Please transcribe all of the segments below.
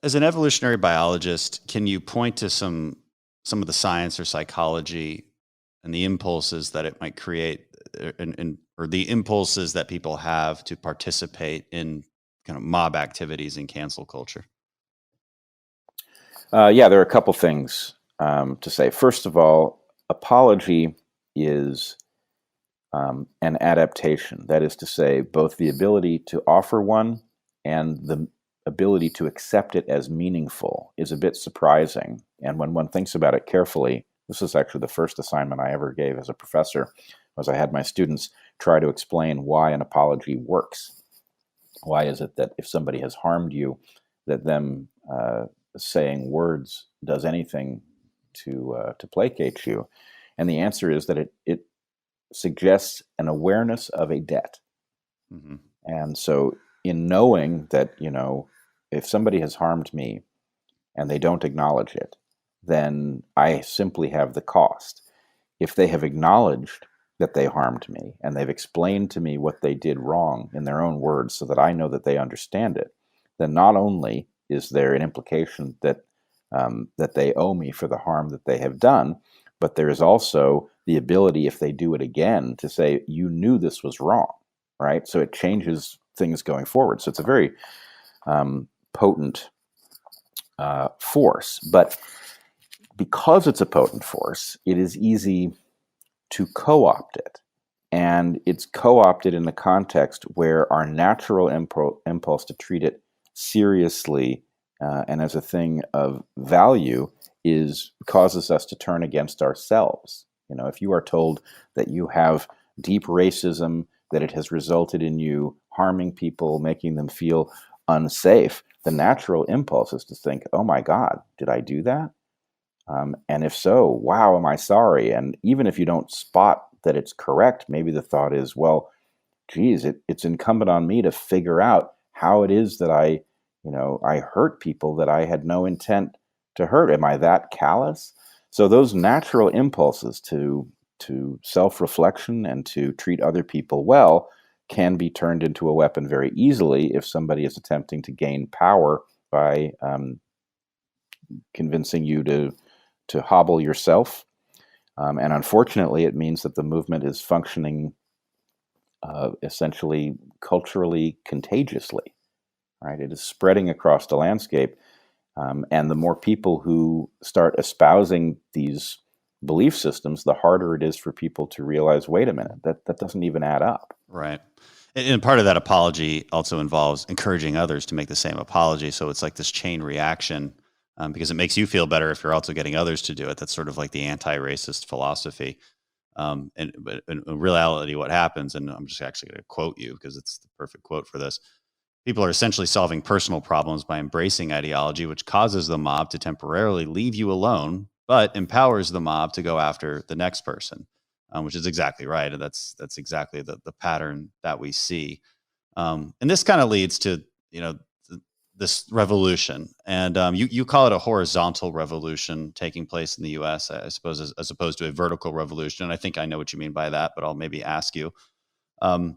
As an evolutionary biologist, can you point to some of the science or psychology and the impulses that it might create, or the impulses that people have to participate in kind of mob activities in cancel culture? Yeah, there are a couple things to say. First of all, apology is an adaptation. That is to say, both the ability to offer one and the ability to accept it as meaningful is a bit surprising. And when one thinks about it carefully, this is actually the first assignment I ever gave as a professor, was I had my students try to explain why an apology works. Why is it that if somebody has harmed you, that them saying words does anything to placate you? And the answer is that it suggests an awareness of a debt. Hmm. And so, in knowing that, if somebody has harmed me and they don't acknowledge it, then I simply have the cost. If they have acknowledged that they harmed me and they've explained to me what they did wrong in their own words so that I know that they understand it, then not only is there an implication that they owe me for the harm that they have done, but there is also the ability, if they do it again, to say, you knew this was wrong, right? So it changes things going forward. So it's a very potent force. But because it's a potent force, it is easy to co-opt it. And it's co-opted in the context where our natural impulse to treat it seriously and as a thing of value causes us to turn against ourselves. If you are told that you have deep racism, that it has resulted in you harming people, making them feel unsafe, the natural impulse is to think, oh my God, did I do that? And if so, wow, am I sorry? And even if you don't spot that it's correct, maybe the thought is, well, geez, it's incumbent on me to figure out how it is that I hurt people that I had no intent to hurt. Am I that callous? So those natural impulses to self-reflection and to treat other people well can be turned into a weapon very easily if somebody is attempting to gain power by convincing you to hobble yourself. And unfortunately, it means that the movement is functioning essentially culturally contagiously, right? It is spreading across the landscape. And the more people who start espousing these belief systems, the harder it is for people to realize, wait a minute, that doesn't even add up. Right. And part of that apology also involves encouraging others to make the same apology. So it's like this chain reaction, because it makes you feel better if you're also getting others to do it. That's sort of like the anti-racist philosophy. But in reality, what happens, and I'm just actually going to quote you because it's the perfect quote for this. People are essentially solving personal problems by embracing ideology, which causes the mob to temporarily leave you alone, but empowers the mob to go after the next person, which is exactly right. And that's exactly the pattern that we see. And this kind of leads to, this revolution. And you call it a horizontal revolution taking place in the US, I suppose, as opposed to a vertical revolution. And I think I know what you mean by that, but I'll maybe ask you. Um,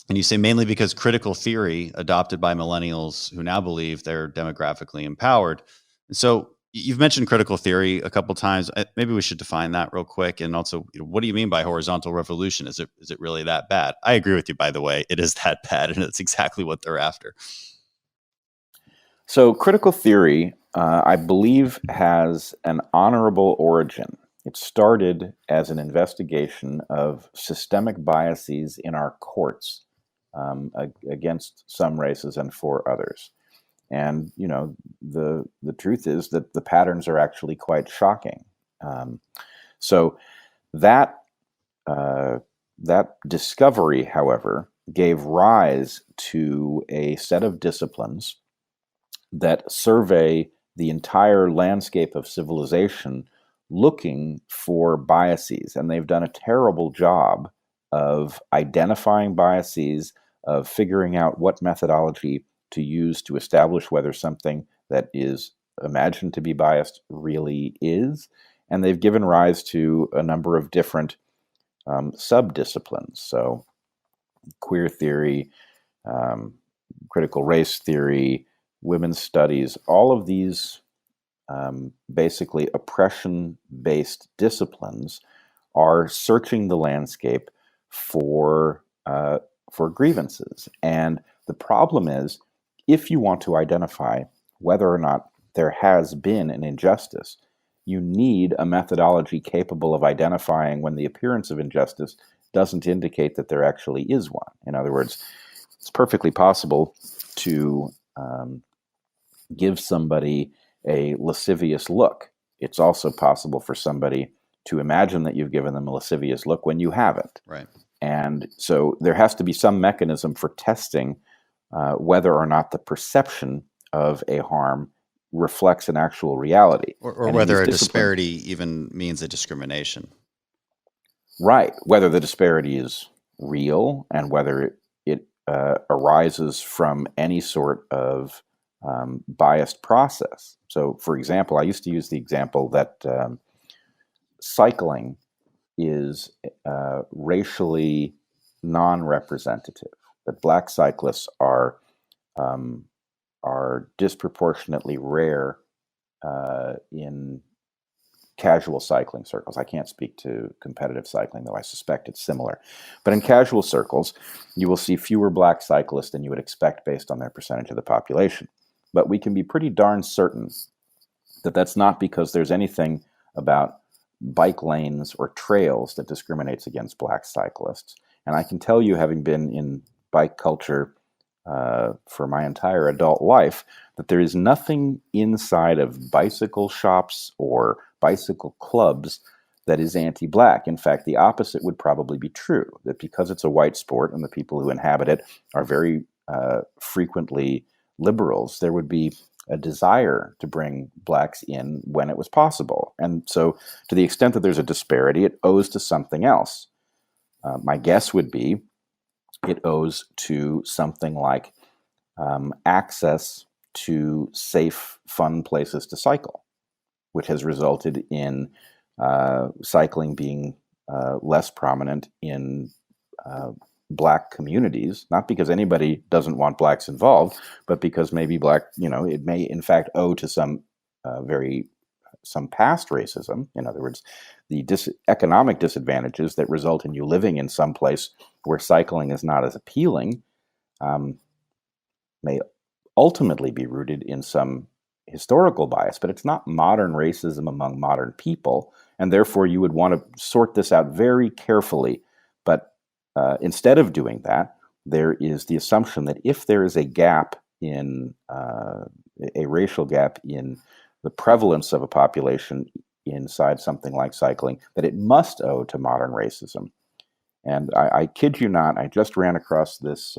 and you say mainly because critical theory adopted by millennials who now believe they're demographically empowered. And so you've mentioned critical theory a couple times. Maybe we should define that real quick. And also, what do you mean by horizontal revolution? Is it really that bad? I agree with you, by the way. It is that bad, and it's exactly what they're after. So critical theory, I believe, has an honorable origin. It started as an investigation of systemic biases in our courts against some races and for others. And the truth is that the patterns are actually quite shocking. So that that discovery, however, gave rise to a set of disciplines that survey the entire landscape of civilization looking for biases. And they've done a terrible job of identifying biases, of figuring out what methodology to use to establish whether something that is imagined to be biased really is. And they've given rise to a number of different sub-disciplines. So queer theory, critical race theory, women's studies, all of these basically oppression-based disciplines are searching the landscape for grievances. And the problem is, if you want to identify whether or not there has been an injustice, you need a methodology capable of identifying when the appearance of injustice doesn't indicate that there actually is one. In other words, it's perfectly possible to give somebody a lascivious look. It's also possible for somebody to imagine that you've given them a lascivious look when you haven't. Right. And so there has to be some mechanism for testing whether or not the perception of a harm reflects an actual reality. Or whether a disparity even means a discrimination. Right. Whether the disparity is real and whether it arises from any sort of biased process. So, for example, I used to use the example that cycling is racially non-representative. That black cyclists are disproportionately rare in casual cycling circles. I can't speak to competitive cycling, though I suspect it's similar. But in casual circles, you will see fewer black cyclists than you would expect based on their percentage of the population. But we can be pretty darn certain that that's not because there's anything about bike lanes or trails that discriminates against black cyclists. And I can tell you, having been in bike culture for my entire adult life, that there is nothing inside of bicycle shops or bicycle clubs that is anti-black. In fact, the opposite would probably be true, that because it's a white sport and the people who inhabit it are very frequently liberals, there would be a desire to bring blacks in when it was possible. And so to the extent that there's a disparity, it owes to something else. My guess would be it owes to something like access to safe, fun places to cycle, which has resulted in cycling being less prominent in black communities, not because anybody doesn't want blacks involved, but because maybe it may in fact owe to some past racism. In other words, the economic disadvantages that result in you living in some place where cycling is not as appealing may ultimately be rooted in some historical bias, but it's not modern racism among modern people, and therefore you would want to sort this out very carefully. But instead of doing that, there is the assumption that if there is a gap in a racial gap in the prevalence of a population inside something like cycling, that it must owe to modern racism. And I kid you not, I just ran across this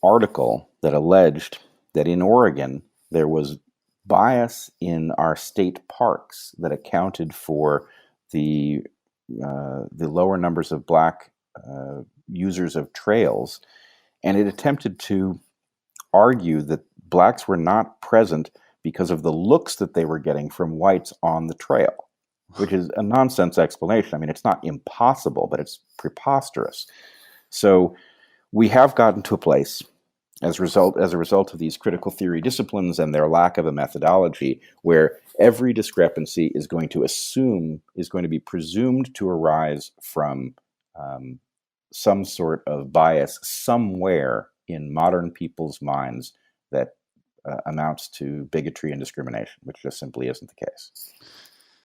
article that alleged that in Oregon there was bias in our state parks that accounted for the lower numbers of black users of trails, and it attempted to argue that blacks were not present because of the looks that they were getting from whites on the trail, which is a nonsense explanation. I mean, it's not impossible, but it's preposterous. So we have gotten to a place, as a result of these critical theory disciplines and their lack of a methodology, where every discrepancy is going to be presumed to arise from some sort of bias somewhere in modern people's minds that amounts to bigotry and discrimination, which just simply isn't the case.